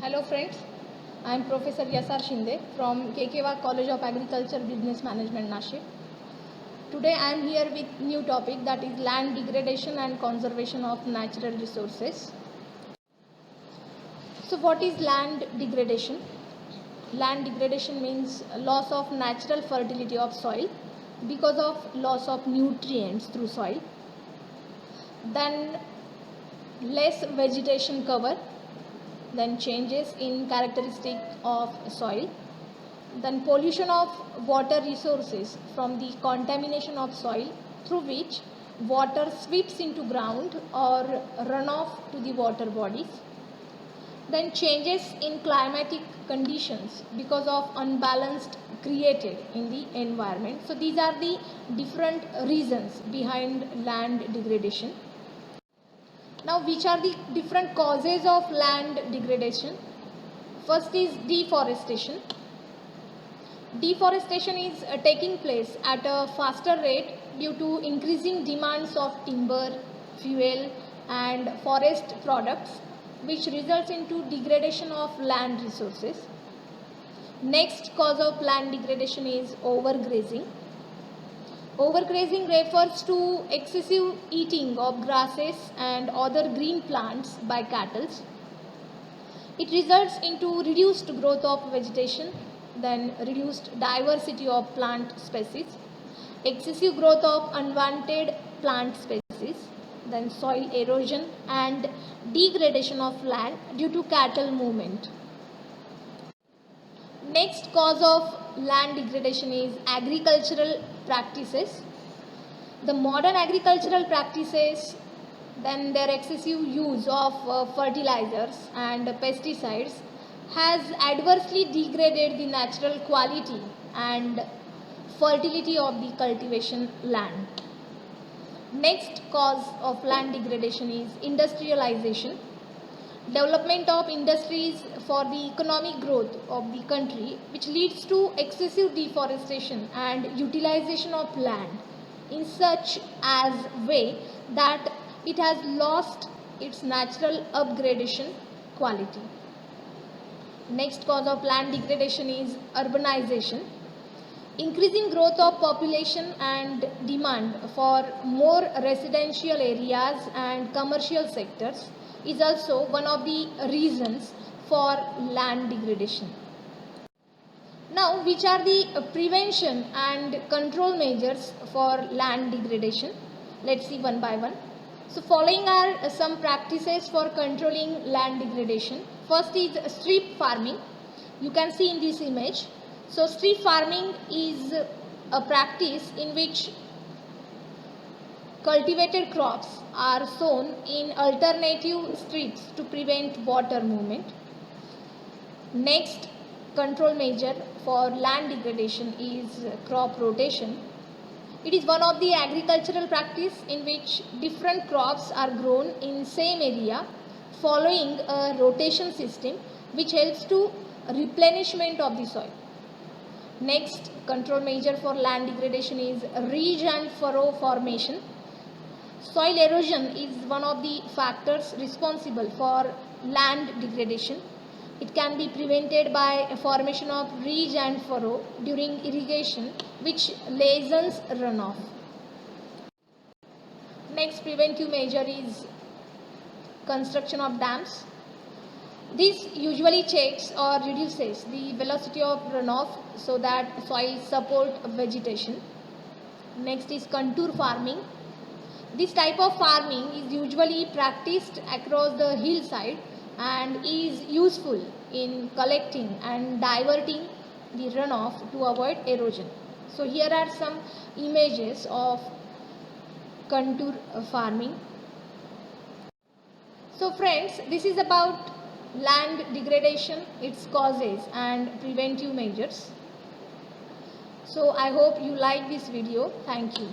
Hello friends, I am Professor Yasar Shinde from KKWA College of Agriculture Business Management, Nashik. Today I am here with new topic, that is land degradation and conservation of natural resources. So what is land degradation? Land degradation means loss of natural fertility of soil because of loss of nutrients through soil. Then less vegetation cover, then changes in characteristic of soil, then pollution of water resources from the contamination of soil through which water sweeps into ground or runoff to the water bodies, then changes in climatic conditions because of unbalanced created in the environment. So these are the different reasons behind land degradation. Now, which are the different causes of land degradation? First is deforestation. Deforestation is taking place at a faster rate due to increasing demands of timber, fuel and forest products, which results into degradation of land resources. Next cause of land degradation is overgrazing. Overgrazing refers to excessive eating of grasses and other green plants by cattle. It results into reduced growth of vegetation, then reduced diversity of plant species, excessive growth of unwanted plant species, then soil erosion and degradation of land due to cattle movement. Next cause of land degradation is agricultural practices. The modern agricultural practices, then their excessive use of fertilizers and pesticides has adversely degraded the natural quality and fertility of the cultivation land. Next cause of land degradation is industrialization. Development of industries for the economic growth of the country, which leads to excessive deforestation and utilization of land in such as way that it has lost its natural upgradation quality. Next cause of land degradation is urbanization. Increasing growth of population and demand for more residential areas and commercial sectors is also one of the reasons for land degradation. Now, which are the prevention and control measures for land degradation? Let's see one by one. So following are some practices for controlling land degradation. First is strip farming. You can see in this image. So strip farming is a practice in which cultivated crops are sown in alternative strips to prevent water movement. Next control measure for land degradation is crop rotation. It is one of the agricultural practice in which different crops are grown in same area following a rotation system which helps to replenishment of the soil. Next control measure for land degradation is ridge and furrow formation. Soil erosion is one of the factors responsible for land degradation. It can be prevented by a formation of ridge and furrow during irrigation, which lessens runoff. Next preventive measure is construction of dams. This usually checks or reduces the velocity of runoff so that soil support vegetation. Next is contour farming. This type of farming is usually practiced across the hillside and is useful in collecting and diverting the runoff to avoid erosion. So here are some images of contour farming. So friends, this is about land degradation, its causes and preventive measures. So I hope you like this video. Thank you.